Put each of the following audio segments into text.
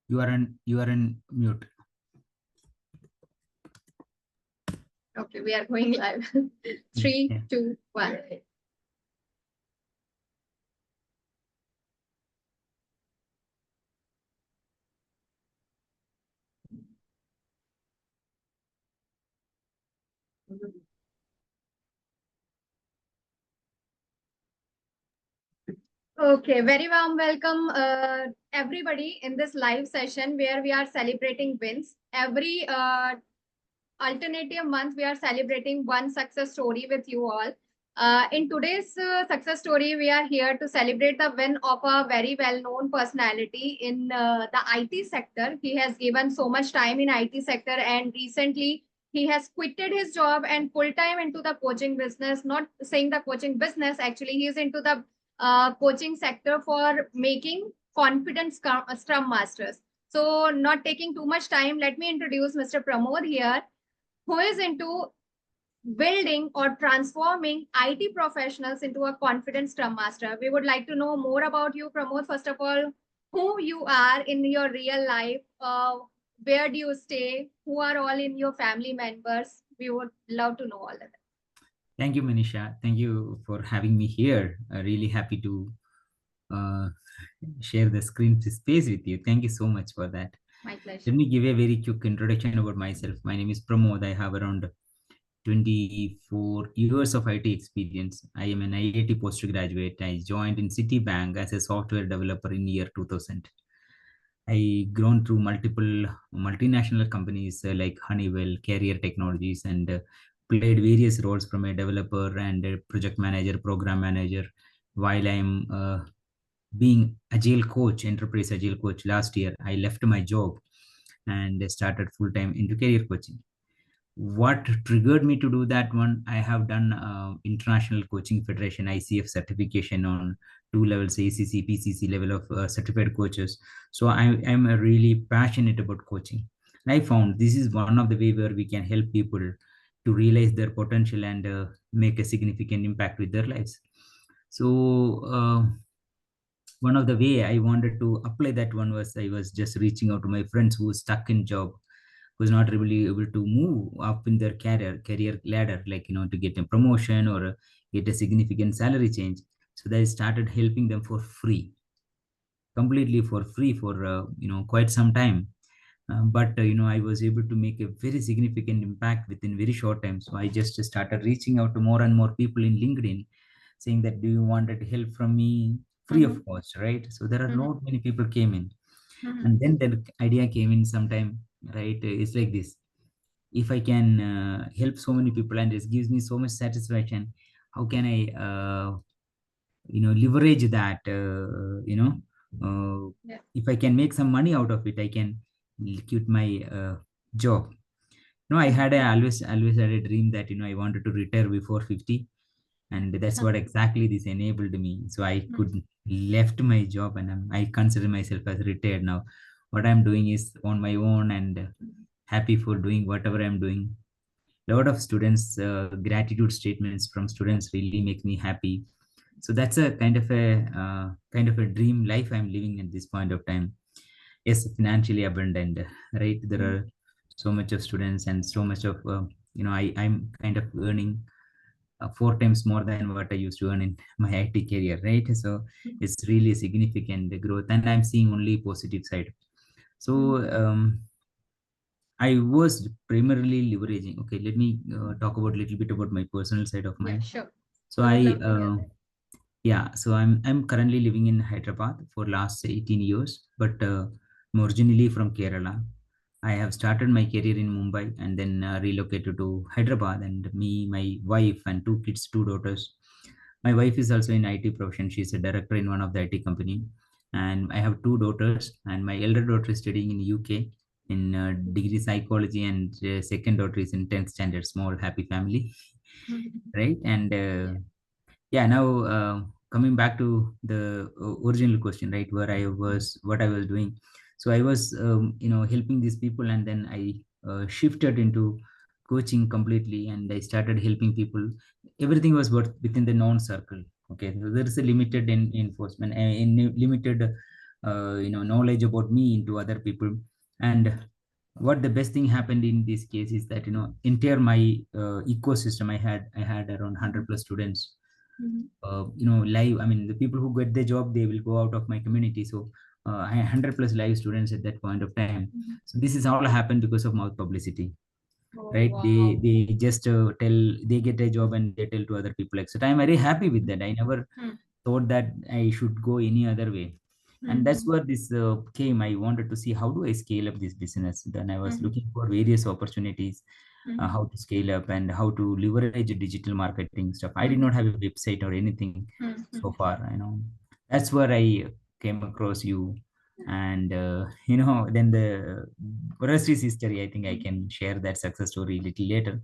You are in mute. Okay, we are going live. 3, Yeah. 2, 1. Okay, very warm welcome everybody in this live session where we are celebrating wins. Every alternative month, we are celebrating one success story with you all. In today's success story, we are here to celebrate the win of a very well-known personality in the IT sector. He has given so much time in IT sector, and recently he has quitted his job and full time into the coaching business. Not saying the coaching business, actually, he is into the coaching sector for making confident scrum masters. So, not taking too much time, let me introduce Mr. Pramod here, who is into building or transforming IT professionals into a confident Scrum Master. We would like to know more about you, Pramod. First of all, who you are in your real life, where do you stay, who are all in your family members. We would love to know all of that. Thank you, Manisha. Thank you for having me here. Really happy to uh, share the screen space with you. Thank you so much for that. My pleasure. Let me give a very quick introduction about myself. My name is Pramod. I have around 24 years of IT experience. I am an IIT postgraduate. I joined in Citibank as a software developer in year 2000. I grown through multiple multinational companies like Honeywell, Carrier Technologies, and played various roles from a developer and a project manager, program manager, while I'm being Agile Coach, Enterprise Agile Coach. Last year, I left my job and started full time into career coaching. What triggered me to do that one? I have done International Coaching Federation ICF certification on 2 levels, ACC PCC level of certified coaches. So I'm really passionate about coaching, and I found this is one of the way where we can help people to realize their potential and make a significant impact with their lives. So one of the way I wanted to apply that one was I was just reaching out to my friends who were stuck in job, who's not really able to move up in their career ladder, like to get a promotion or get a significant salary change. So they started helping them for free, completely for free, for quite some time. But I was able to make a very significant impact within very short time. So I just started reaching out to more and more people in LinkedIn, saying that, do you wanted help from me free of cost, right? So there are not many people came in. And then the idea came in sometime, right? It's like this: if I can help so many people and it gives me so much satisfaction, how can I leverage that? If I can make some money out of it, I can quit my job. No, I had always had a dream that I wanted to retire before 50, and that's what exactly this enabled me. So I could left my job, and I consider myself as retired now. What I'm doing is on my own, and happy for doing whatever I'm doing. A lot of students gratitude statements from students really make me happy. So that's a kind of a dream life I'm living at this point of time. Yes, financially abundant, right? There are so much of students and so much of I'm kind of earning 4 times more than what I used to earn in my IT career, right? So it's really significant growth, and I'm seeing only positive side. So I was primarily leveraging. Okay, let me talk about a little bit about my personal side of Yeah, mine. sure. So We would I love to hear that. yeah, so I'm currently living in Hyderabad for last 18 years, but I'm originally from Kerala. I have started my career in Mumbai and then relocated to Hyderabad. And me, my wife, and 2 kids, 2 daughters. My wife is also in IT profession. She's a director in one of the IT company, and I have 2 daughters. And my elder daughter is studying in UK in degree psychology, and second daughter is in 10th standard. Small happy family, right? And Yeah. yeah, now coming back to the original question, right, where I was, what I was doing. So I was helping these people, and then I shifted into coaching completely, and I started helping people. Everything was within the known circle. Okay, so there is a limited enforcement, in limited knowledge about me into other people. And what the best thing happened in this case is that entire my ecosystem, I had around 100 plus students, live. I mean, the people who get the job, they will go out of my community. So I had 100 plus live students at that point of time. So this is all happened because of mouth publicity, Oh, right? wow. They just tell, they get a job and they tell to other people, like, so I'm very happy with that. I never Hmm. thought that I should go any other way. And Hmm. that's where this came. I wanted to see how do I scale up this business. Then I was Hmm. looking for various opportunities, Hmm. how to scale up and how to leverage digital marketing stuff. I did Hmm. not have a website or anything Hmm. so far. That's where I came across you. And then the rest is history. I think I Hmm. can share that success story a little later,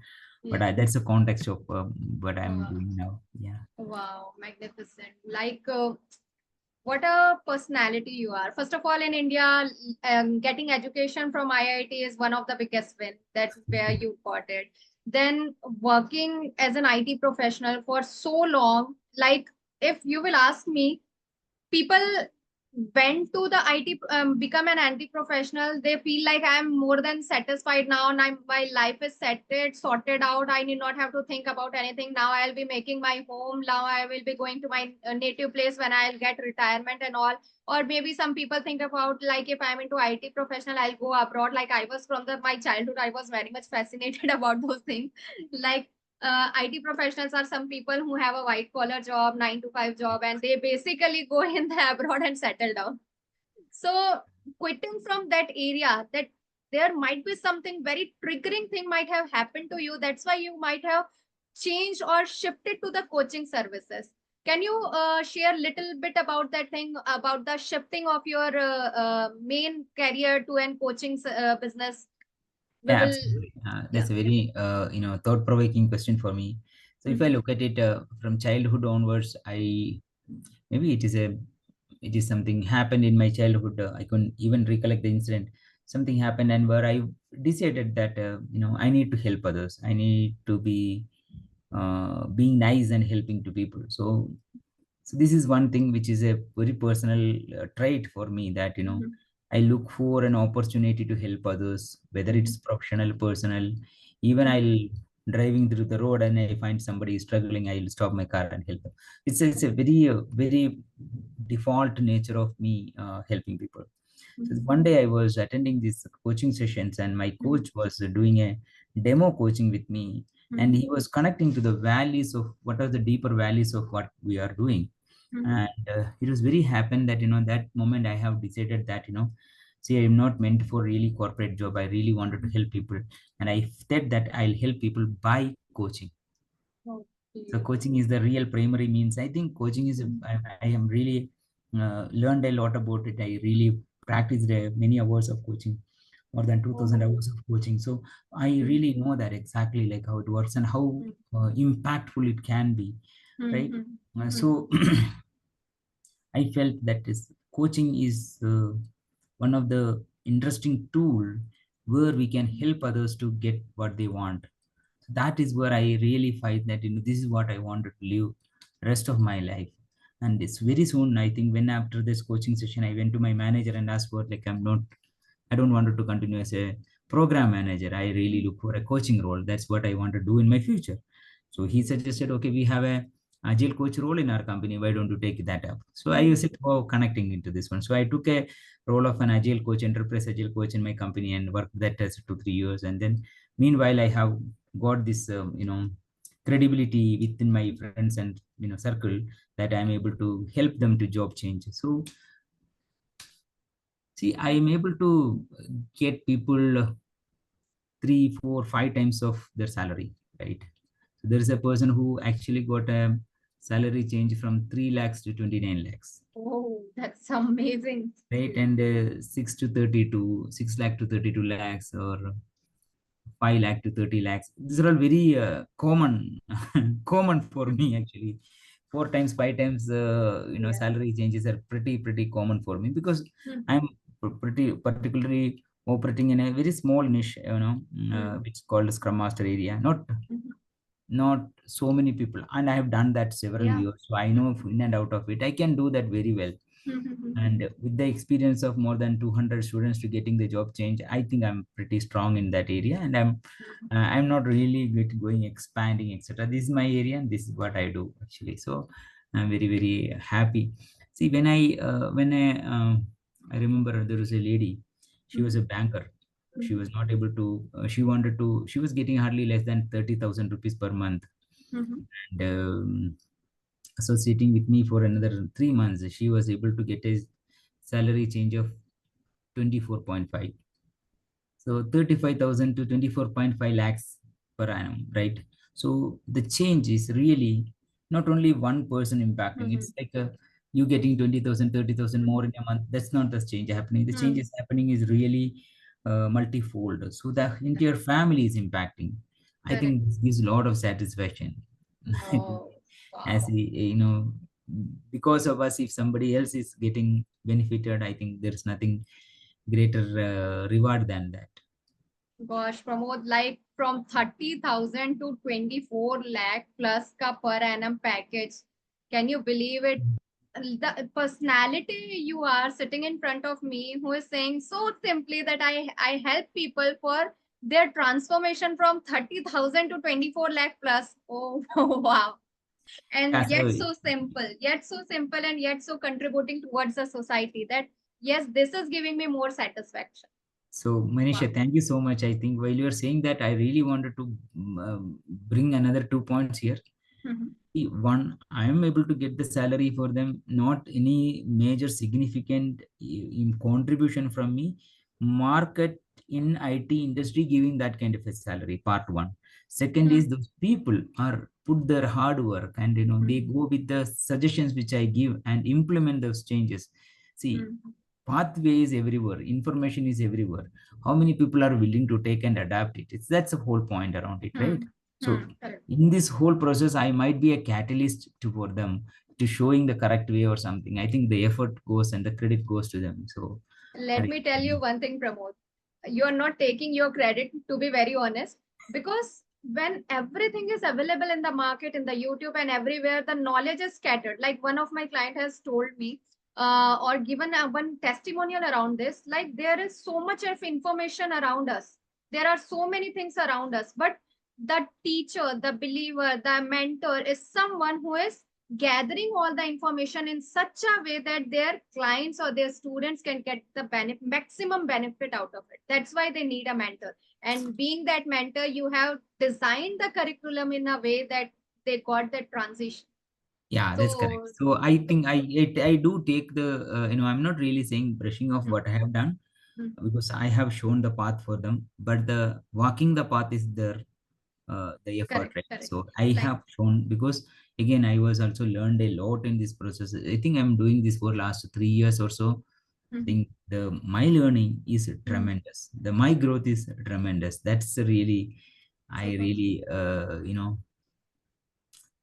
but Yeah. that's the context of what I'm Wow. doing now. Yeah. Wow, magnificent. Like, what a personality you are. First of all, in India, getting education from IIT is one of the biggest win. That's where you got it. Then working as an IT professional for so long, like if you will ask me, people went to the IT, become an anti professional. They feel like I'm more than satisfied now, and my life is settled, sorted out. I need not have to think about anything now. I'll be making my home. Now I will be going to my native place when I'll get retirement and all. Or maybe some people think about like if I'm into IT professional, I'll go abroad. Like I was from the my childhood, I was very much fascinated about those things. Like IT professionals are some people who have a white collar job, 9 to 5 job, and they basically go in the abroad and settle down. So quitting from that area, that there might be something very triggering thing might have happened to you. That's why you might have changed or shifted to the coaching services. Can you share a little bit about that thing, about the shifting of your main career to an coaching business? We Yeah, will, absolutely. yeah. That's a very thought-provoking question for me. So if I Mhm. look at it from childhood onwards, I maybe it is something happened in my childhood. I couldn't even recollect the incident. Something happened, and where I decided that I need to help others. I need to be being nice and helping to people. So this is one thing which is a very personal trait for me, that Mhm. I look for an opportunity to help others, whether it's Mhm. professional, personal. Even Mhm. I'll driving through the road and I find somebody is struggling, I'll stop my car and help them. It's a very default nature of me helping people. So Mhm. one day I was attending these coaching sessions, and my Mhm. coach was doing a demo coaching with me, and Mhm. he was connecting to the values of what are the deeper values of what we are doing. Mhm. And it was very happened that that moment I have decided that see, I'm not meant for really corporate job. I really wanted to help people, and I said that I'll help people by coaching. So Okay. coaching is the real primary means. I think coaching is Mhm. I am really learned a lot about it. I really practiced many hours of coaching, more than 2000 Oh. hours of coaching. So I Mhm. really know that exactly, like how it works and how impactful it can be, right? Mhm. Mhm. So I felt that is coaching is one of the interesting tool where we can help others to get what they want. So that is where I really find that this is what I wanted to live rest of my life. And it's very soon, I think, when after this coaching session, I went to my manager and asked for, like, I don't want to continue as a program manager. I really look for a coaching role. That's what I want to do in my future. So he suggested, okay, we have a agile coach role in our company. Why don't you take that up? So I said, oh, connecting into this one. So I took a role of an agile coach, enterprise agile coach in my company, and worked that as 2 3 years. And then meanwhile, I have got this, credibility within my friends and circle, that I'm able to help them to job change. So see, I am able to get people 3 4 5 times of their salary, right? So there is a person who actually got a salary change from 3 lakhs to 29 lakhs, Oh, that's amazing. right? And 6 to 32, 6 lakh to 32 lakhs, or 5 lakh to 30 lakhs. These are all very common common for me, actually. 4 times, 5 times Yeah. salary changes are pretty common for me, because Mhm. I'm pretty particularly operating in a very small niche, Mhm. which is called scrum master area. Mhm. Not so many people, and I have done that several Yeah. years, so I know in and out of it. I can do that very well. And with the experience of more than 200 students to getting the job change, I think I'm pretty strong in that area, and I'm not really going expanding, etc. This is my area, and this is what I do actually. So I'm very very happy. See, I remember there was a lady. She was a banker. She was not able to. She wanted to. She was getting hardly less than 30,000 rupees per month, and associating with me for another 3 months, she was able to get a salary change of 24.5. So 35,000 to 24.5 lakhs per annum, right? So the change is really not only one person impacting. It's like you getting 20,000, 30,000 more in a month. That's not the change happening. The change is happening is really multifold. So the entire family is impacting. I Correct. think this gives a lot of satisfaction. I think Oh, as wow. because of us, if somebody else is getting benefited, I think there's nothing greater reward than that. Gosh, Pramod, like from 30,000 to 24 lakh plus ka per annum package. Can you believe it? The personality you are sitting in front of me who is saying so simply that I help people for their transformation from 30,000 to 24 lakh plus. Oh, wow. Yeah, And so yet so simple and yet so contributing towards the society that yes, this is giving me more satisfaction. Manisha, Wow. thank you so much. I think while you are saying that, I really wanted to bring another 2 points here. Mhm. One, I am able to get the salary for them, not any major significant contribution from me. Market in IT industry giving that kind of a salary, part one. Second is, Mhm. those people are put their hard work, and they Mhm. go with the suggestions which I give and implement those changes. See, Mhm. pathway is everywhere, information is everywhere. How many people are willing to take and adapt it? That's the whole point around it, right? Hmm. So Correct. in this whole process, I might be a catalyst for them to showing the correct way or something. I think the effort goes and the credit goes to them. So Let me tell you one thing, Pramod. You are not taking your credit, to be very honest, because when everything is available in the market, in the YouTube and everywhere, the knowledge is scattered. Like one of my client has told me, or given one testimonial around this, like there is so much of information around us. There are so many things around us, but the teacher, the believer, the mentor is someone who is gathering all the information in such a way that their clients or their students can get the maximum benefit out of it. That's why they need a mentor. And being that mentor, you have designed the curriculum in a way that they got that transition. yeah, that's correct. So, So I think I do take the I'm not really saying brushing off hmm, what I have done, hmm, because I have shown the path for them, but the walking the path is the effort, correct, right? correct. So I Like, have shown, because again, I was also learned a lot in this process. I think I'm doing this for last 3 years or so. I hmm, think the my learning is hmm, tremendous. The my growth is tremendous. That's really, I super. really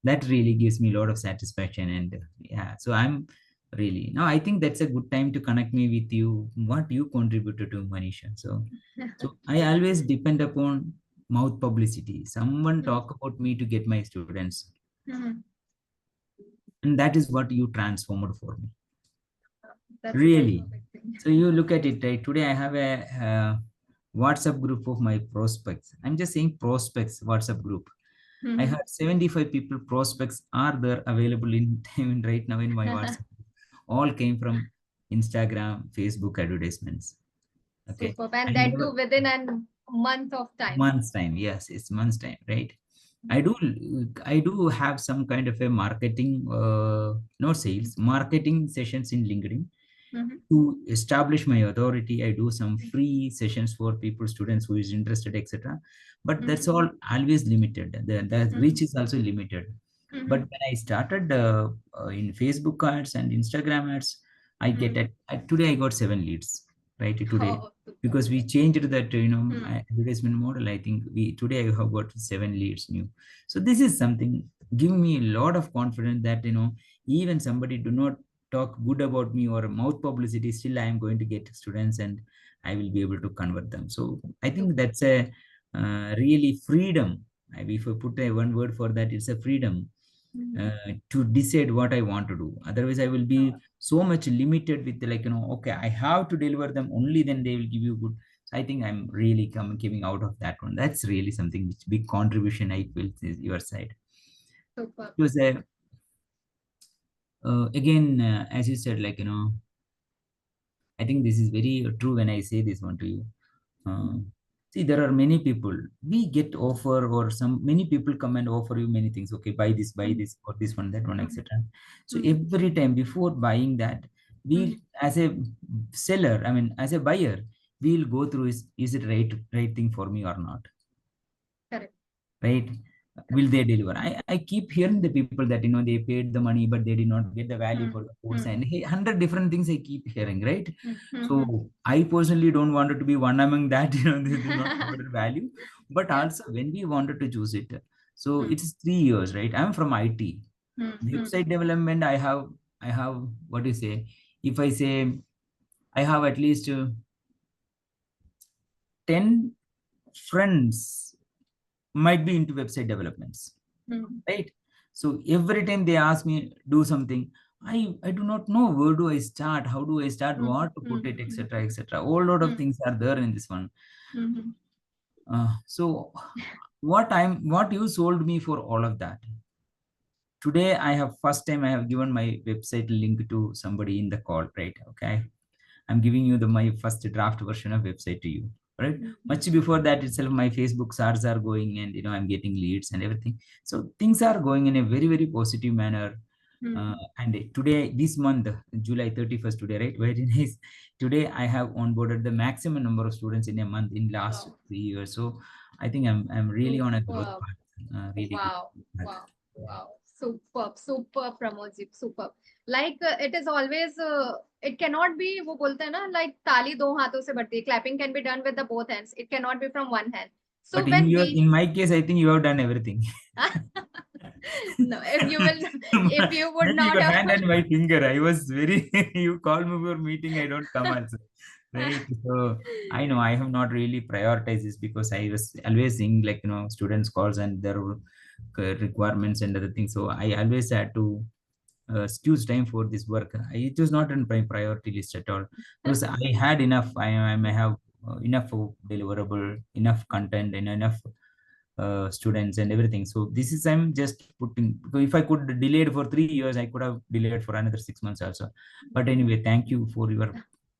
that really gives me a lot of satisfaction. And yeah, so I'm really, now I think that's a good time to connect me with you, what you contributed to, Manisha. So I always depend upon mouth publicity. Someone Hmm, talk about me to get my students, hmm. and that is what you transformed for me. That's Really. a big thing. So you look at it, right? Today I have a WhatsApp group of my prospects. I'm just saying prospects WhatsApp group. I Hmm. had 75 people prospects are there available in time right now in my WhatsApp. All came from Instagram, Facebook advertisements. Okay. Superb. And And that too never within a month of time. months time. Yes, it's months time, right? I do have some kind of a marketing, no sales, marketing sessions in LinkedIn Mhm. to establish my authority. I do some free sessions for people, students who is interested, etc. But that's Mhm. all always limited. The reach Mhm. is also limited. But Mhm. when I started in Facebook ads and Instagram ads, I get Mhm. today I got 7 leads right today, Oh, super. because we changed that Hmm. advertisement model. I think we today I have got 7 leads new. So this is something giving me a lot of confidence that even somebody do not talk good about me or mouth publicity, still I am going to get students and I will be able to convert them. So I think Super. that's a really freedom. If I put a one word for that, it's a freedom. to decide what I want to do. Otherwise, I will be so much limited with like, okay, I have to deliver them only, then they will give you good. So I think I'm really coming out of that one. That's really something which big contribution I feel is your side. Super. Because again, as you said, like, I think this is very true when I say this one to you. Uh, See, there are many people we get offer, or some many people come and offer you many things. Okay, buy this, or this one, that one, etc. So every time before buying that, we as a seller, I mean, as a buyer, we'll go through is it right thing for me or not, Correct. right? Will they deliver? I keep hearing the people that they paid the money but they did not get the value for the course, and hey, 100 different things I keep hearing, right? So I personally don't want it to be one among that, they do not provide value. But Yeah. also when we wanted to choose it, so it's 3 years, right? I'm from IT. Website development, I have what do you say? If I say I have at least 10 friends might be into website developments, right? So every time they ask me do something, I do not know where do I start, how do I start, what to put it, etc., etc. All lot of things are there in this one. So what you sold me for all of that? Today I have first time I have given my website link to somebody in the call, right? Okay, I'm giving you my first draft version of website to you, right? Much before that itself, my Facebook SARs are going, and I'm getting leads and everything. So things are going in a very, very positive manner. And today, this month, July 31st, today, right? Very nice. Today, I have onboarded the maximum number of students in a month in last Wow. 3 years. So I think I'm really on a growth Superb. path, really good Wow. path. Wow. Wow. Superb. Superb, Pramodji. Superb. Like it is always it cannot be वो बोलते हैं ना, like ताली दो हाथों से बढ़ती है. Clapping can be done with the both hands. It cannot be from one hand. So But in when your, we in my case, I think you have done everything. no, if you will, if you would Maybe not your have hand and my finger. I was very, you call me for meeting, I don't come also. Right. So I know I have not really prioritized this because I was always seeing like, students calls and their requirements and other things. So I always had to excuse time for this work. It was not on my priority list at all because I had enough. I may have enough of deliverable, enough content, and enough students and everything. So this is I'm just putting. So if I could delay it for 3 years, I could have delayed for another 6 months also. But anyway, thank you for your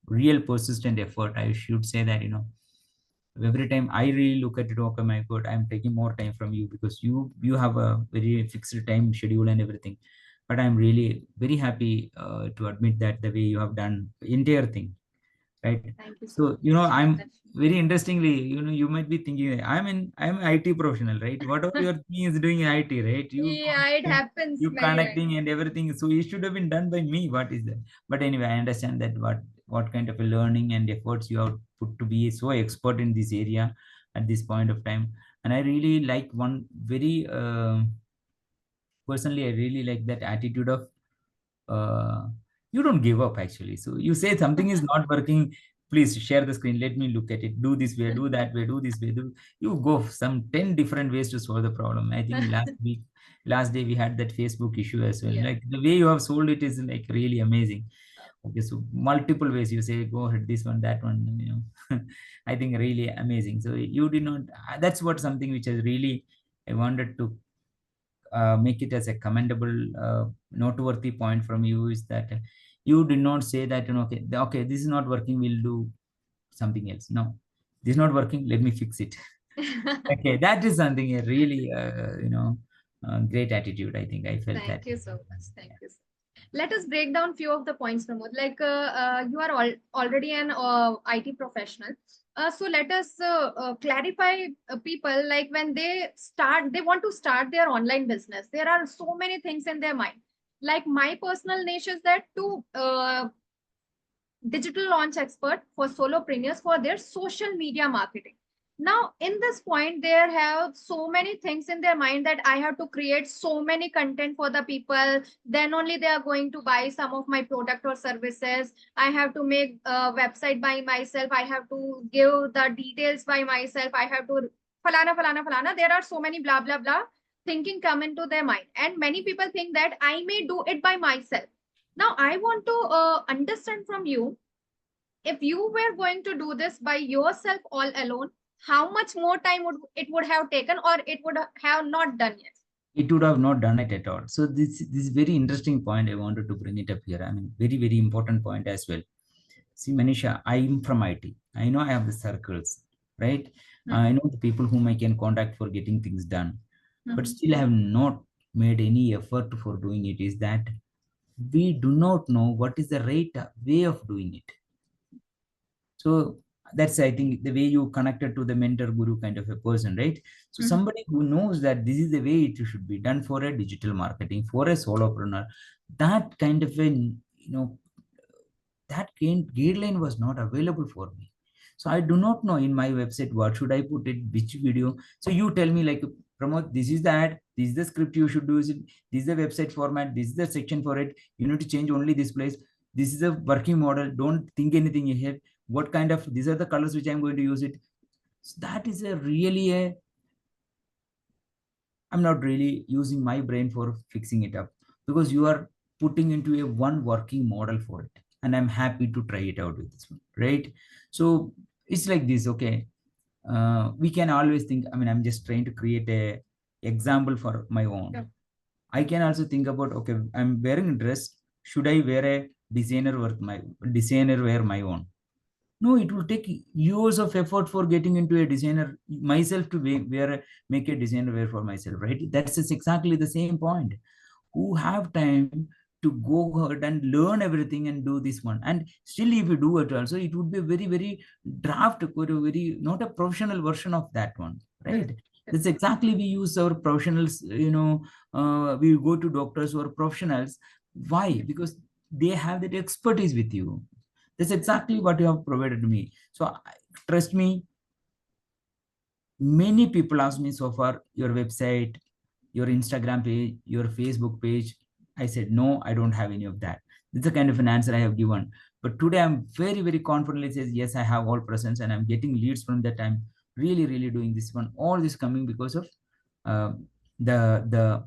real persistent effort. I should say that every time I really look at it, okay, my God, I'm taking more time from you because you have a very fixed time schedule and everything. But I'm really very happy to admit that the way you have done entire thing, right? thank you so So much. very interestingly, you might be thinking I'm an IT professional, right? Whatever your thing is doing in IT, right? Yeah, it happens You many times. connecting and everything, so it should have been done by me. What is that? But anyway, I understand that what kind of a learning and efforts you have put to be so expert in this area at this point of time. And I really like one very personally, I really like that attitude of uh, you don't give up actually. So you say something is not working, please share the screen, let me look at it, do this way, do that way, do this way, do you go some 10 different ways to solve the problem. I think last day we had that Facebook issue as well. Yeah. Like the way you have solved it is like really amazing. Okay, so multiple ways you say go ahead, this one, that one, I think really amazing. So you did not, that's what something which is really I wanted to make it as a commendable, noteworthy point from you is that you did not say that, okay, okay, this is not working, we'll do something else. No, this is not working, let me fix it. Okay, that is something a really, great attitude. I think I felt that. Thank you so much. Thank you. Let us break down few of the points, Pramod. Like you are already an IT professional. So let us clarify people like when they start, they want to start their online business. There are so many things in their mind. Like my personal niche is that to digital launch expert for solopreneurs for their social media marketing. Now, in this point, they have so many things in their mind that I have to create so many content for the people. Then only they are going to buy some of my product or services. I have to make a website by myself. I have to give the details by myself. I have to falana, falana, falana. There are so many blah, blah, blah thinking come into their mind, and many people think that I may do it by myself. Now I want to understand from you, if you were going to do this by yourself all alone, how much more time would it would have taken, or it would have not done yet? It would have not done it at all. So this very interesting point I wanted to bring it up here. I mean, very very important point as well. See, Manisha, I am from IT. I know I have the circles, right? I know the people whom I can contact for getting things done, but still I have not made any effort for doing it. Is that we do not know what is the right way of doing it. So that's, I think, the way you connected to the mentor guru kind of a person, right? So somebody who knows that this is the way it should be done for a digital marketing, for a solopreneur, that kind of a, that guideline was not available for me. So I do not know in my website what should I put it, which video. So you tell me, like, Pramod, this is the ad, this is the script you should do, this is the website format, this is the section for it, you need to change only this place, this is the working model, don't think anything ahead, what kind of, these are the colors which I'm going to use it. So that is a really a, I'm not really using my brain for fixing it up, because you are putting into a one working model for it, and I'm happy to try it out with this one, right? So it's like this, okay. We can always think, I mean, I'm just trying to create a example for my own. Yeah. I can also think about, okay, I'm wearing a dress, should I wear a designer wear my own? No, it will take years of effort for getting into a designer myself to make a designer wear for myself, right? That's just exactly the same point. Who have time to go ahead and learn everything and do this one? And still, if you do it also, it would be a very very draft, very not a professional version of that one, right? That's exactly, we use our professionals, we go to doctors who are professionals. Why? Because they have that expertise with you. That's exactly what you have provided me. So trust me, many people ask me so far, your website, your Instagram page, your Facebook page. I said, no, I don't have any of that. It's the kind of an answer I have given. But today I'm very, very confidently says, yes, I have all presence and I'm getting leads from that. I'm really, really doing this one. All this coming because of uh, the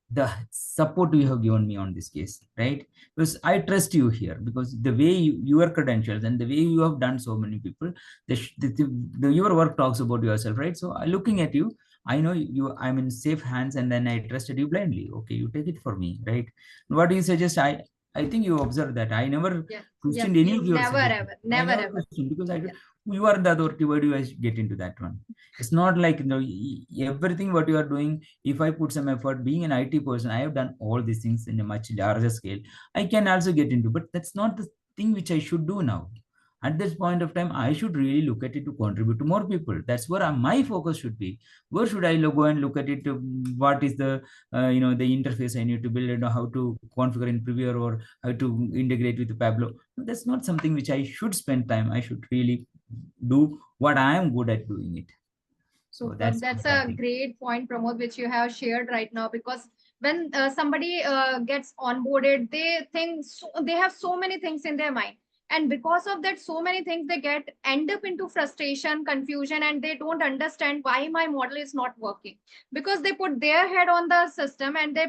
the support you have given me on this case, right? Because I trust you here, because the way your credentials and the way you have done so many people, your work talks about yourself, right? So looking at you, I know you, I'm in safe hands, and then I trusted you blindly. Okay, you take it for me, right? What do you suggest? I think you observed that I never questioned any of your Never suggestions. ever, I never never ever. questioned, because you are the authority. Why do I get into that one? It's not like, everything what you are doing, if I put some effort, being an IT person, I have done all these things in a much larger scale. I can also get into, but that's not the thing which I should do now. At this point of time, I should really look at it to contribute to more people. That's where my focus should be. Where should I go and look at it? What is the the interface I need to build, and how to configure in Preview, or how to integrate with Pablo? That's not something which I should spend time. I should really do what I am good at doing it. So That's what I a think. great point, Pramod, which you have shared right now. Because when somebody gets onboarded, they think they have so many things in their mind, and because of that, so many things they end up into frustration, confusion, and they don't understand why my model is not working. Because they put their head on the system, and they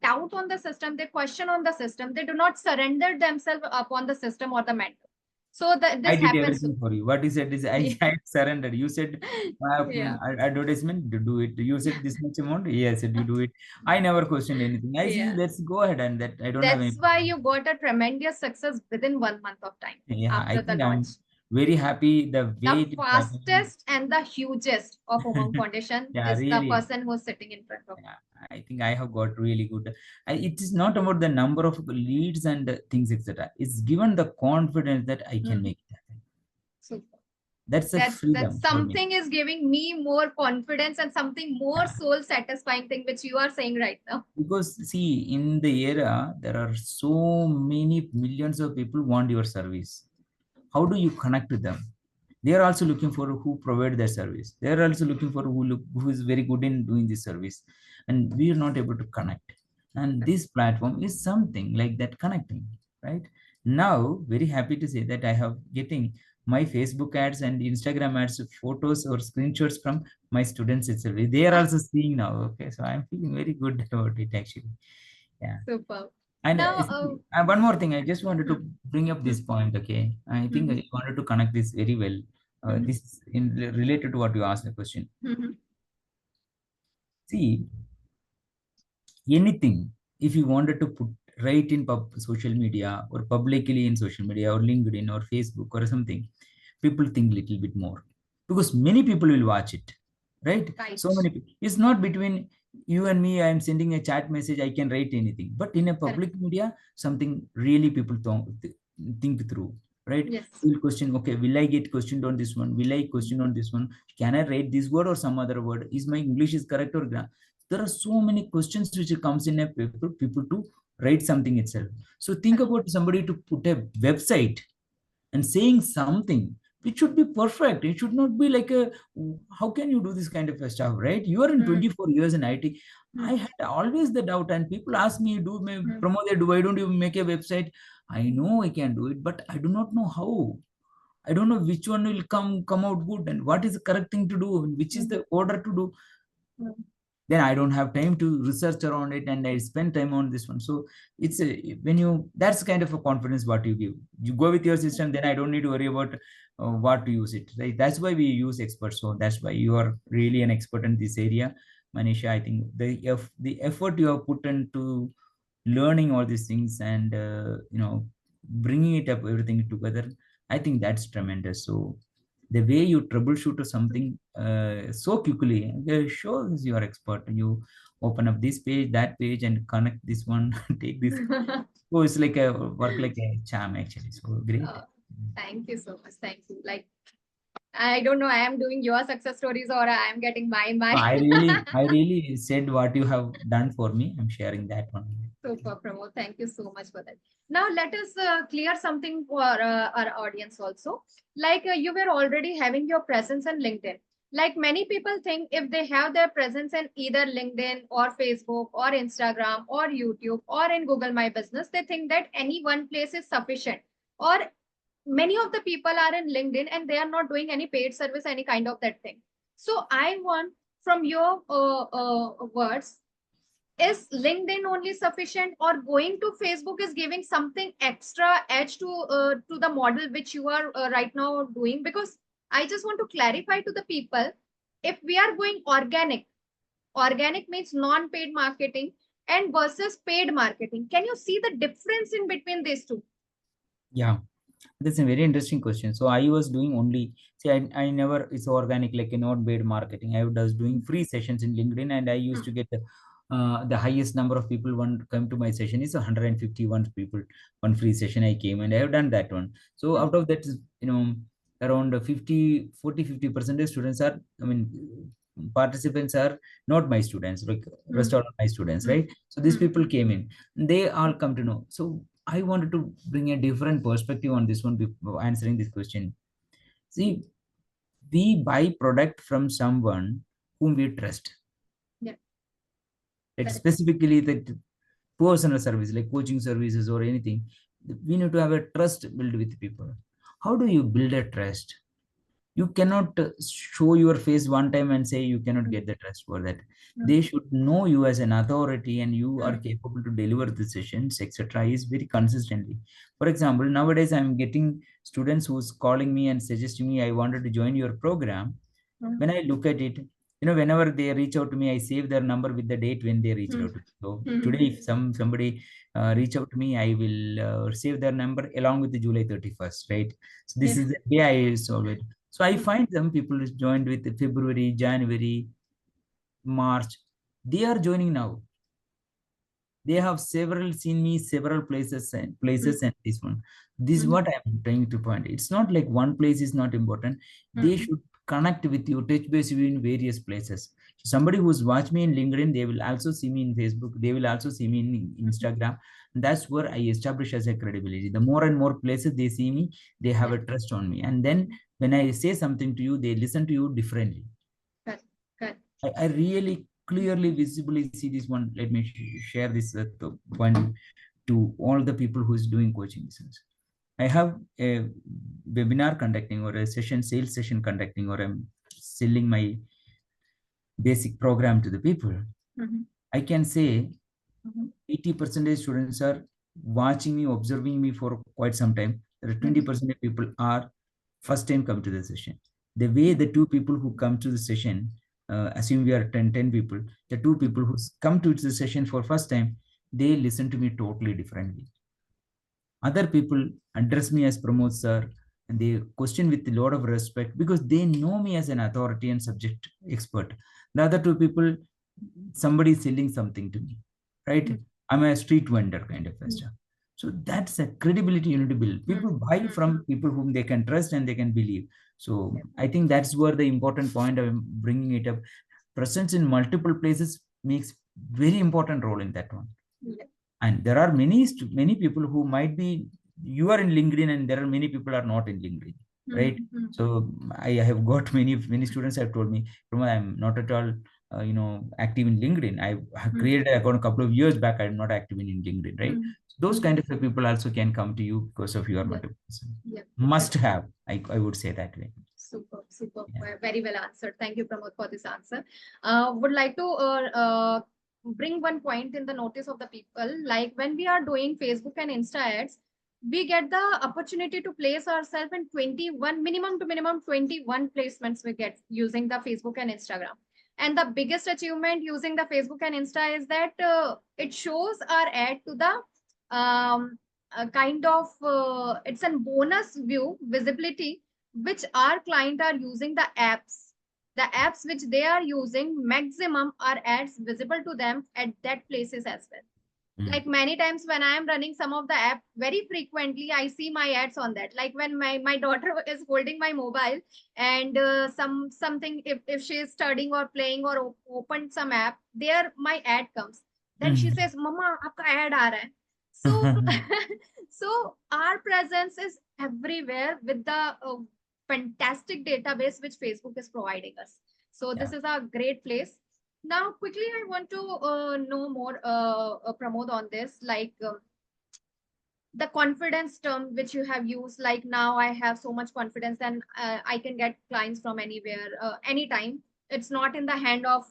doubt on the system, they question on the system, they do not surrender themselves upon the system or the mentor. So that I this did happens. everything for you. What you said is, I surrendered. You said Yeah. advertisement to do it. You said this much amount. Yes, you do it. I never questioned anything. I see. Yeah. Let's go ahead, and that I don't have any. That's why you got a tremendous success within 1 month of time Yeah, I after the think I'm launch. very happy the The way it is happening. fastest and the hugest of Umang Foundation Yeah, is the really. person who's sitting in front of Yeah, I think I have got really good. It is not about the number of leads and things, etc. It's given the confidence that I you. can make it happen. Super. That's a That's freedom for me. something is giving me more confidence, and something more Yeah. soul satisfying thing which you are saying right now. Because see, in the era, there are so many millions of people want your service. How do you connect with them? They are also looking for who provide their service. They are also looking for who is very good in doing this service, and we are not able to connect. And this platform is something like that, connecting, right? Now, very happy to say that I have getting my Facebook ads and Instagram ads, photos or screenshots from my students itself. They are also seeing now. Okay, so I'm feeling very good about it actually. Yeah. Super. And Now, one more thing, I just wanted hmm, to bring up this point. Okay, I think hmm, I wanted to connect this very well. hmm, This is related to what you asked the question. hmm, See, anything, if you wanted to put right in social media or publicly in social media or LinkedIn or Facebook or something, people think little bit more because many people will watch it, right? right. So many people. It's not between you and me. I am sending a chat message, I can write anything, but in a Correct. public media, something really people think through, right? Yes. Will question, okay, will I get questioned on this one, will I question on this one, can I write this word or some other word, is my English is correct or there are so many questions which comes in a paper, people to write something itself. So think Correct. about somebody to put a website and saying something which should be perfect. It should not be like a, how can you do this kind of a stuff, right? You are in Hmm, 24 years in IT. hmm, I had always the doubt, and people ask me, do me hmm, promote, why don't you make a website? I know I can do it, but I do not know how. I don't know which one will come out good and what is the correct thing to do, which is hmm, the order to do. hmm, Then I don't have time to research around it and I spend time on this one. So it's a, when you, that's kind of a confidence what you give, you go with your system, then I don't need to worry about what to use it, right? That's why we use experts. So that's why you are really an expert in this area, Manisha. I think the effort you have put into learning all these things and bringing it up everything together, I think that's tremendous. So the way you troubleshoot something so quickly shows you are expert. You open up this page, that page, and connect this one, take this. hmm. So it's like a work like a charm actually. So great. Uh, thank you so much. Thank you. Like, I don't know, I am doing your success stories or I am getting my. I really said what you have done for me. I'm sharing that one. Super, Pramod. Thank you so much for that. Now, let us clear something for our audience also. Like, you were already having your presence on LinkedIn. Like, many people think if they have their presence in either LinkedIn or Facebook or Instagram or YouTube or in Google My Business, they think that any one place is sufficient. Or many of the people are in LinkedIn and they are not doing any paid service, any kind of that thing. So, I want from your words, is LinkedIn only sufficient or going to Facebook is giving something extra edge to the model which you are right now doing? Because I just want to clarify to the people, if we are going organic means non-paid marketing and versus paid marketing, can you see the difference in between these two? Yeah. That's a very interesting question. So I was doing only, see, I never, it's organic, like a not paid marketing. I was doing free sessions in LinkedIn and I used to get the highest number of people one come to my session is 151 people, one free session I came and I have done that one. So out of that, around 50% of students are, I mean, participants are not my students, like rest are my students, Hmm. right? So these people came in, they all come to know. So I wanted to bring a different perspective on this one before answering this question. See, we buy product from someone whom we trust. Yeah, It correct. specifically the personal service like coaching services or anything. We need to have a trust built with people. How do you build a trust? You cannot show your face one time and say you cannot Hmm. get the trust for that. Hmm. They should know you as an authority and you are Hmm. capable to deliver the sessions, etc. is very consistently. For example, nowadays I'm getting students who's calling me and suggesting me, I wanted to join your program. Hmm. When I look at it, whenever they reach out to me, I save their number with the date when they reached Hmm. out to me. So Hmm. today, if somebody reach out to me, I will save their number along with the July 31st, right? So this Yeah. is the day I solve it. So I find some people who joined with February, January, March. They are joining now. They have several seen me several Hmm. places and this one. This is Hmm. what I'm trying to point. It's not like one place is not important. They Hmm. should connect with you, touch base with you in various places. Somebody who's watched me in LinkedIn, they will also see me in Facebook, they will also see me in Hmm. Instagram. And that's where I establish as a credibility. The more and more places they see me, they have Yeah, a trust on me. And then when I say something to you, they listen to you differently. correct. Correct. I really clearly visibly see this one. Let me share this point to all the people who is doing coaching business. I have a webinar conducting or a session, sales session conducting, or I'm selling my basic program to the people, I can say 80% students are watching me, observing me for quite some time. There are 20% of people are first time come to the session. The way the two people who come to the session, assume we are 10 people, the two people who come to the session for first time, they listen to me totally differently. Other people address me as Pramod sir, and they question with a lot of respect because they know me as an authority and subject expert. The other two people, somebody is selling something to me, right? I'm a street vendor kind of a stuff. So that's a credibility you need to build. People buy from people whom they can trust and they can believe. So I think that's where the important point I'm bringing it up. Presence in multiple places makes very important role in that one. And there are many people who might be, you are in LinkedIn and there are many people are not in LinkedIn, right? So I have got many students have told me, I'm not at all active in LinkedIn. I have created an account a couple of years back. I'm not active in LinkedIn, right? So those kind of people also can come to you because of your multiple. Must have, I would say that way. Super, super. Yeah. Very well answered. Thank you, Pramod, for this answer. Would like to bring one point in the notice of the people. Like when we are doing Facebook and Insta ads, we get the opportunity to place ourselves in 21, minimum to minimum 21 placements we get using the Facebook and Instagram. And the biggest achievement using the Facebook and Insta is that it shows our ad to the kind of, it's a bonus view visibility which our client are using the apps which they are using, maximum are ads visible to them at that places as well. Like many times when I am running some of the app, very frequently I see my ads on that. Like when my daughter is holding my mobile and something, if she is studying or playing or opened some app, there my ad comes. Then she says, Mama, aapka ad aa raha hai. So, so our presence is everywhere with the fantastic database which Facebook is providing us. So this is a great place. Now, quickly, I want to know more, Pramod, on this. Like the confidence term which you have used. Like now, I have so much confidence, and I can get clients from anywhere, anytime. It's not in the hand of.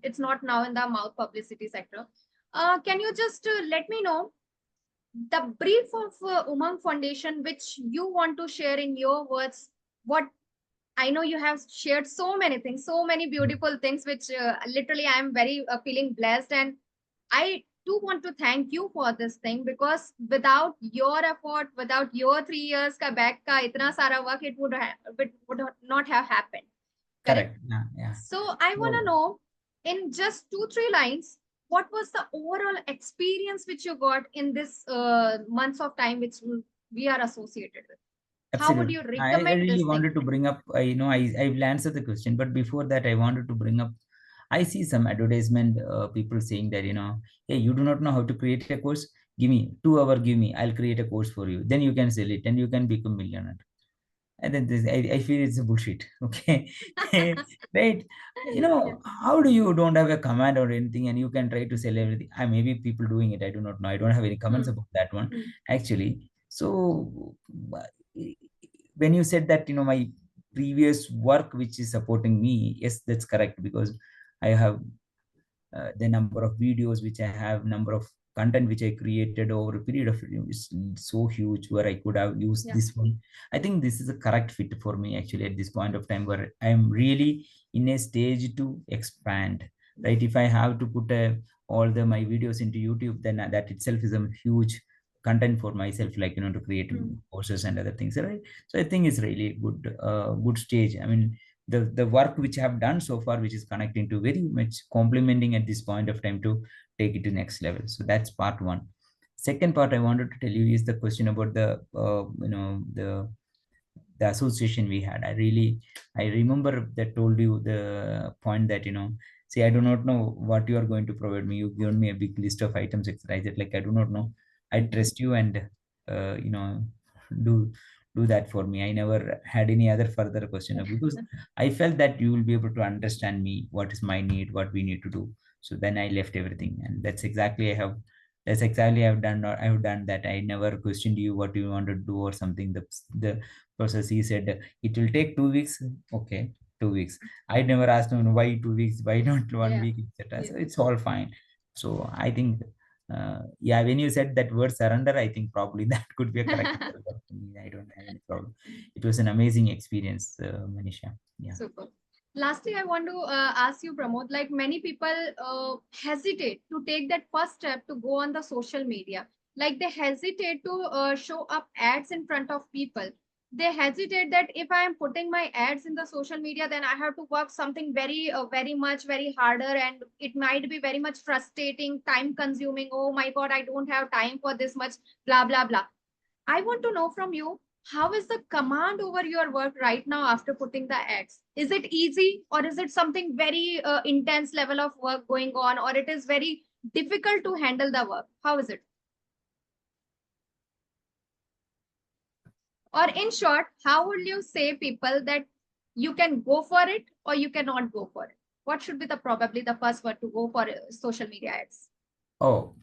It's not now in the mouth publicity sector. Can you just let me know the brief of Umang Foundation, which you want to share in your words? What I know you have shared so many things, so many beautiful things, which literally I am very feeling blessed. And I do want to thank you for this thing because without your effort, without your 3 years ka back ka itna sara work, it would not have happened. Correct. Yeah. So I want to know in just 2-3 lines, what was the overall experience which you got in this months of time which we are associated with? Absolutely. How would you recommend I really this wanted thing? to bring up, I will answer the question, but before that, I wanted to bring up, I see some advertisement, people saying that, hey, you do not know how to create a course. Give me 2 hours, give me, I'll create a course for you. Then you can sell it and you can become millionaire. And then I feel it's a bullshit. Okay. Right. How do you don't have a command or anything and you can try to sell everything? I maybe people doing it. I do not know. I don't have any comments about that one, actually. So when you said that, my previous work, which is supporting me, yes, that's correct, because I have the number of videos which I have, number of content which I created over a period of is so huge where I could have used this one. I think this is a correct fit for me actually at this point of time where I am really in a stage to expand. Right? If I have to put all my videos into YouTube, then that itself is a huge content for myself, like to create courses and other things. Right? So I think it's really good stage. I mean, the work which I have done so far, which is connecting to very much complementing at this point of time to take it to next level. So that's part one. Second part I wanted to tell you is the question about the the association we had. I remember that told you the point that see, I do not know what you are going to provide me. You've given me a big list of items, etc. Like I do not know. I trust you and do do that for me. I never had any other further question because I felt that you will be able to understand me, what is my need, what we need to do. So then I left everything, and that's exactly I have That's exactly I've done that. I never questioned you what you want to do or something. The process, he said it will take 2 weeks. Okay, 2 weeks. I never asked him why 2 weeks, why not one Yeah. week, etc. Yeah. So it's all fine. So I think yeah, when you said that word surrender, I think probably that could be a correct word for me. I don't have any problem. It was an amazing experience, Manisha. Yeah. Super. Lastly, I want to ask you, Pramod, like many people hesitate to take that first step to go on the social media. Like they hesitate to show up ads in front of people. They hesitate that if I am putting my ads in the social media, then I have to work something very much, very harder, and it might be very much frustrating, time consuming. Oh my God, I don't have time for this much, blah, blah, blah. I want to know from you, how is the command over your work right now after putting the ads? Is it easy, or is it something very intense level of work going on, or it is very difficult to handle the work? How is it? Or in short, how would you say people that you can go for it or you cannot go for it? What should be the probably the first word to go for social media ads? Oh,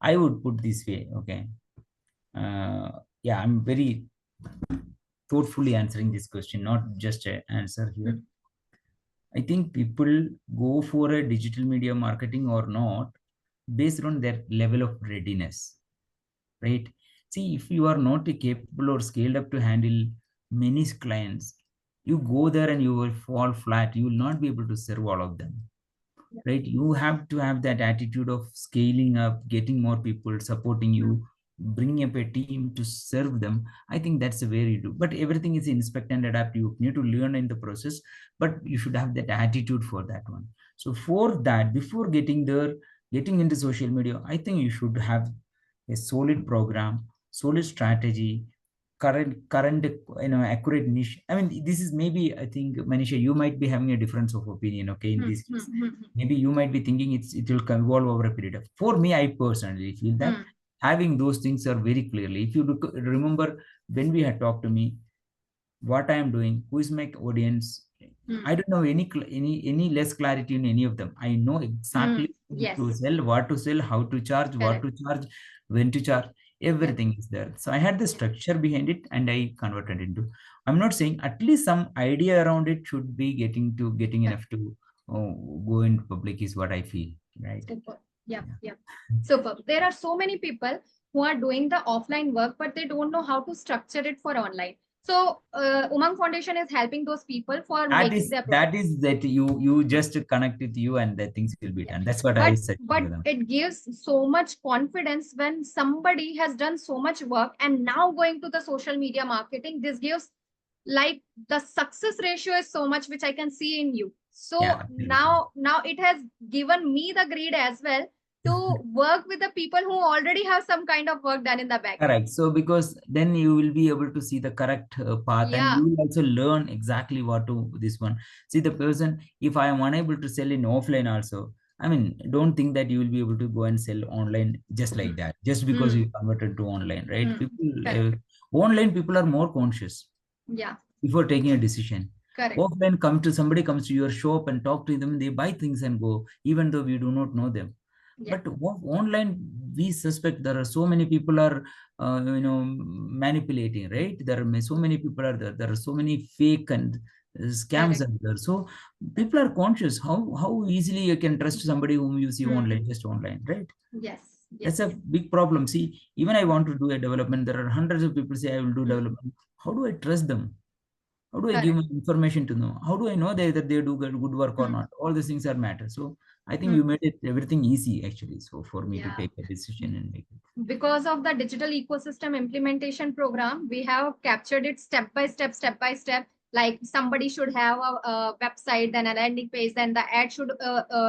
I would put this way. Okay. Yeah, I'm very thoughtfully answering this question, not just an answer here. Hmm. I think people go for a digital media marketing or not based on their level of readiness, right? See, if you are not capable or scaled up to handle many clients, you go there and you will fall flat. You will not be able to serve all of them, Yeah. right? You have to have that attitude of scaling up, getting more people supporting Hmm. you, bringing up a team to serve them. I think that's the way you do, but everything is inspect and adapt. You need to learn in the process, but you should have that attitude for that one. So for that, before getting there, getting into social media, I think you should have a solid program, solid strategy, current accurate niche. I mean, this is maybe, I think, Manisha, you might be having a difference of opinion, okay, in Hmm. this Hmm. case. Hmm. Hmm. Maybe you might be thinking it will evolve over a period of. For me, I personally feel that Hmm. having those things are very clearly. If you remember when we had talked to me, what I am doing, who is my audience. Hmm. I don't know any less clarity in any of them. I know Hmm. exactly who to Yes. sell, what to sell, how to charge, what Correct. to charge, when to charge. Yes. Everything is there. So I had the Yes. structure behind it and I converted into. I'm not saying, at least some idea around it should be getting Correct. enough to go into public is what I feel. Right. Super. Yep. Yeah. Yep. Super. There are so many people who are doing the offline work, but they don't know how to structure it for online. So, Umang Foundation is helping those people for That making is their that products. is that you just connect with you and the things will be Yeah. done. That's what I But said but to them. it gives so much confidence when somebody has done so much work and now going to the social media marketing. This gives like the success ratio is so much which I can see in you. Yeah, So absolutely. now it has given me the greed as well to work with the people who already have some kind of work done in the back end. Correct. So because then you will be able to see the correct path, and Yeah. you will also learn exactly what to this one. See the person, if I am unable to sell in offline also, I mean, don't think that you will be able to go and sell online just Hmm. like that, just because Hmm. you converted to online, right? Hmm. People, Correct. online people are more conscious Yeah. before taking a decision. Correct. Offline, somebody comes to your shop and talk to them, they buy things and go, even though we do not know them. Yeah. But online, we suspect there are so many people are manipulating, right? There are so many people are there. There are so many fake and scams Correct. are there. So Correct. people are conscious. How easily you can trust somebody whom you see Hmm. online, just online, right? Yes. That's a Yes. big problem. See, even I want to do a development, there are hundreds of people say I will do Hmm. development. How do I trust them? How do I give Correct. my information to know? How do I know that they do good work or Hmm. not? All these things are matter. So I think Hmm. you made it everything easy actually. So for me to Yeah. take a decision and make it. Because of the digital ecosystem implementation program, we have captured it step by step, step by step. Like somebody should have a website, then a landing page, then the ad should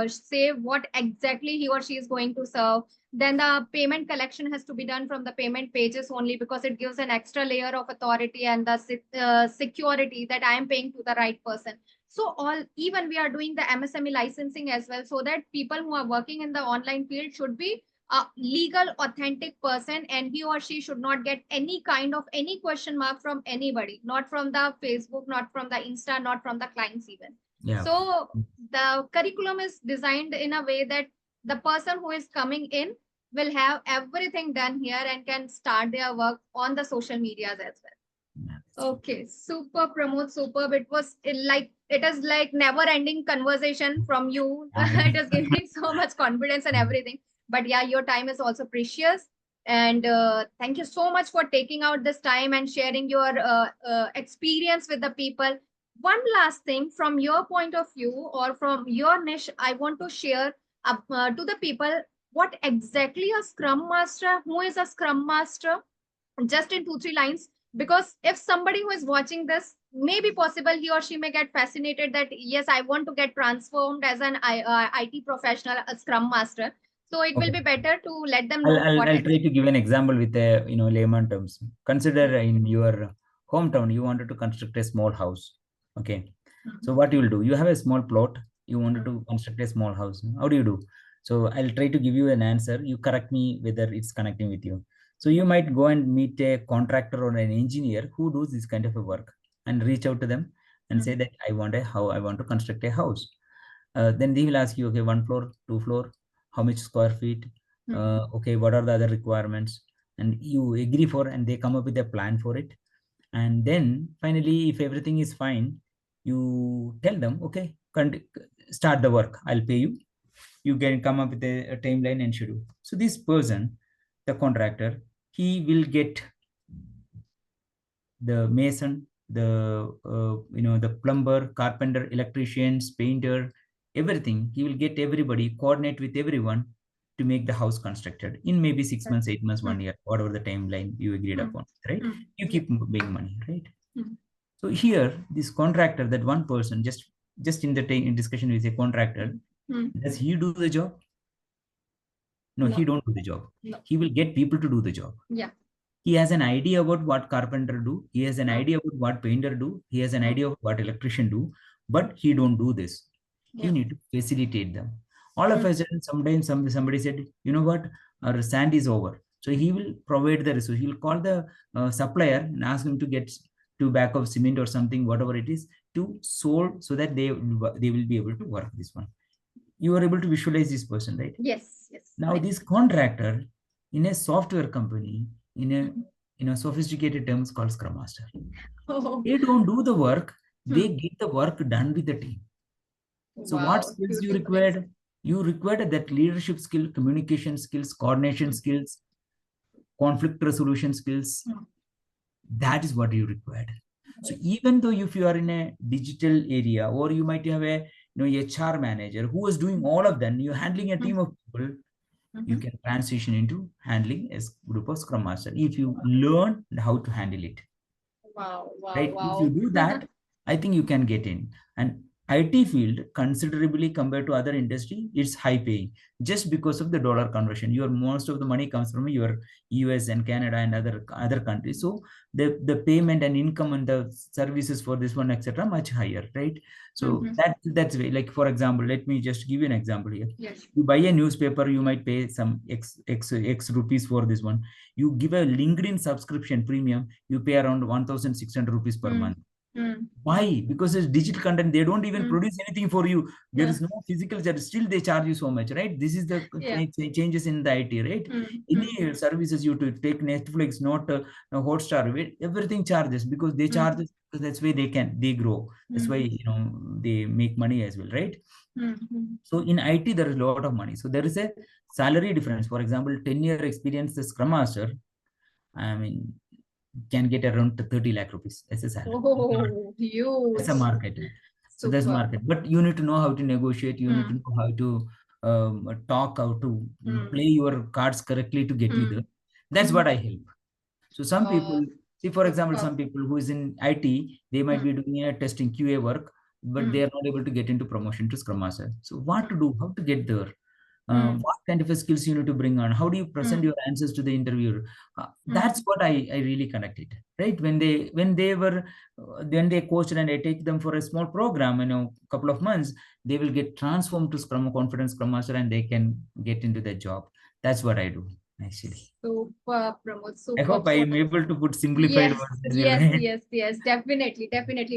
say what exactly he or she is going to serve. Then the payment collection has to be done from the payment pages only, because it gives an extra layer of authority and the security that I am paying to the right person. So all, even we are doing the MSME licensing as well, so that people who are working in the online field should be a legal authentic person, and he or she should not get any kind of any question mark from anybody, not from the Facebook, not from the Insta, not from the clients even. Yeah. So the curriculum is designed in a way that the person who is coming in will have everything done here and can start their work on the social medias as well. Okay, super Pramod, superb. It was it is like never ending conversation from you. It is giving so much confidence and everything. But yeah, your time is also precious. And thank you so much for taking out this time and sharing your experience with the people. One last thing from your point of view or from your niche, I want to share to the people what exactly a Scrum Master, who is a Scrum Master, just in 2 3 lines, because if somebody who is watching this, may be possible he or she may get fascinated that yes, I want to get transformed as an IT professional, a Scrum Master. So it will Okay. be better to let them I'll, know I'll, what I'll try to give an example with a layman terms. Consider in your hometown you wanted to construct a small house. Okay. So what you will do? You have a small plot. You wanted to construct a small house. How do you do? So I'll try to give you an answer. You correct me whether it's connecting with you. So you might go and meet a contractor or an engineer who does this kind of a work and reach out to them and say that I want to construct a house. Then they will ask you, okay, 1 floor, 2 floor, how much square feet, okay, what are the other requirements, and you agree for, and they come up with a plan for it. And then finally, if everything is fine, you tell them, okay, start the work, I'll pay you. You can come up with a timeline and schedule. So this person, the contractor, he will get the mason, the plumber, carpenter, electricians, painter, everything. He will get everybody, coordinate with everyone to make the house constructed in maybe 6 months, 8 months, 1 year, whatever the timeline you agreed upon, right? You keep paying money, right? So here, this contractor, that one person, just in the in discussion with a contractor, does he do the job? No, he don't do the job. He will get people to do the job. Yeah. He has an idea about what carpenter do. He has an idea about what painter do. He has an idea of what electrician do, but he don't do this. He need to facilitate them. All of a sudden, sometimes somebody said, you know what, our sand is over. So he will provide the resource. He will call the supplier and ask him to get 2 bags of cement or something, whatever it is, to solve so that they will be able to work this one. You are able to visualize this person, right? Yes. Now Right. this contractor in a software company, in a sophisticated terms called Scrum Master. Oh. They don't do the work, they get the work done with the team. So what skills you required? You required that leadership skill, communication skills, coordination skills, conflict resolution skills. That is what you required. So even though if you are in a digital area, or you might have a HR manager who is doing all of them, you're handling a team of people, you can transition into handling a group of Scrum Master if you learn how to handle it. Wow. Right? If you do that, I think you can get in. And IT field, considerably compared to other industry, it's high paying just because of the dollar conversion. Your most of the money comes from your US and Canada and other countries. So the payment and income and the services for this one, etc., much higher, right? So that's way. Like for example, let me just give you an example here. Yes. You buy a newspaper, you might pay some X rupees for this one. You give a LinkedIn subscription premium, you pay around 1,600 rupees per month. Why? Because it's digital content. They don't even produce anything for you. There is no physical charge. Still, they charge you so much, right? This is the changes in the IT, right? Any services you to take Netflix, not Hotstar, everything charges because they charge. Because that's why they grow. That's why they make money as well, right? So in IT, there is a lot of money. So there is a salary difference. For example, 10-year experience, the Scrum Master, I mean, can get around 30 lakh rupees as a salary. Oh, huge. That's a market. So that's market. But you need to know how to negotiate. You need to know how to talk, how to play your cards correctly to get you there. That's what I help. So some people, see, for example, some people who is in IT, they might be doing a testing QA work, but they are not able to get into promotion to Scrum Master. So what to do? How to get there? What kind of skills you need to bring on? How do you present your answers to the interviewer? That's what I really connected, right? When they coached and I take them for a small program, couple of months, they will get transformed to Scrum Master, and they can get into the job. That's what I do actually. Super, Pramod. Super. I hope I am able to put simplified words as well, right? Yes, definitely.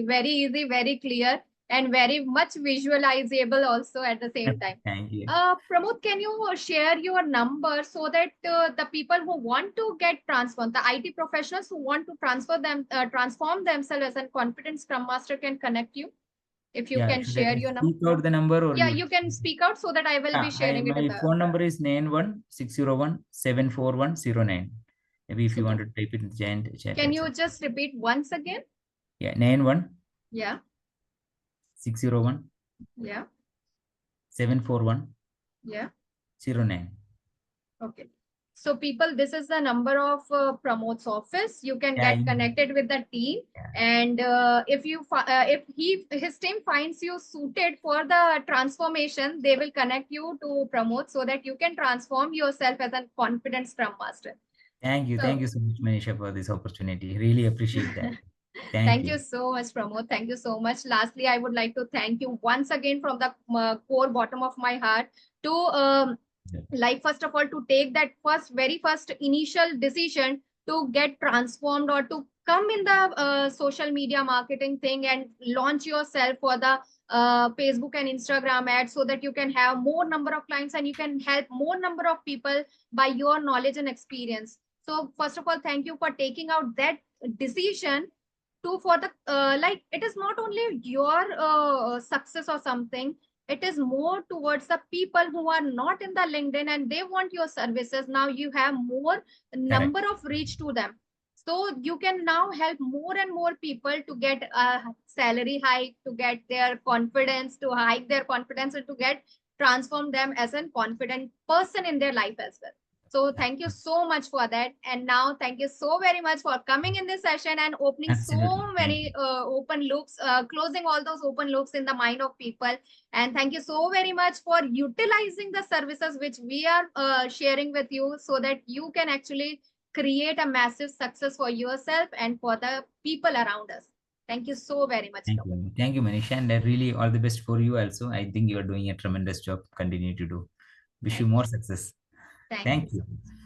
Very easy, very clear. and very much visualizable also at the same time. Thank you. Pramod, can you share your number so that the people who want to get transformed, the IT professionals who want to transform themselves as a confident Scrum Master can connect you? If you Yeah, can should share I your number. speak out the number or Yeah, you? you can speak out so that I will be Yeah, sharing it in my the. phone number is 9160174109. Maybe if you want Super. to type it in the chat Can also. you just repeat once again? Yeah, 91 Yeah, 601 yeah, 741 yeah. 09. Okay. So people, this is the number of Pramod's office. You can Yeah, get connected with the team, and if his team finds you suited for the transformation, they will connect you to Pramod so that you can transform yourself as a confident Scrum Master. thank you. So Thank you so much, Manisha, for this opportunity. Really appreciate that. Thank thank you you. so much, Pramod. Thank you so much. Lastly, I would like to thank you once again from the core bottom of my heart to like first of all to take that very first initial decision to get transformed or to come in the social media marketing thing and launch yourself for the Facebook and Instagram ads so that you can have more number of clients and you can help more number of people by your knowledge and experience. So first of all, thank you for taking out that decision to for the like it is not only your success or something, it is more towards the people who are not in the LinkedIn and they want your services. Now you have more Correct. number of reach to them, so you can now help more and more people to get a salary hike, to get their confidence, to hike their confidence, and to get transform them as a confident person in their life as well. So thank you so much for that. And now thank you so very much for coming in this session and opening Absolutely. so Thank many you. open loops, closing all those open loops in the mind of people. And thank you so very much for utilizing the services which we are sharing with you so that you can actually create a massive success for yourself and for the people around us. Thank you so very much, Thank Pramod. you. Thank you, Manisha. And really all the best for you also. I think you are doing a tremendous job. Continue to do. Wish you Thank you. more success. Thank you Thank so you. much.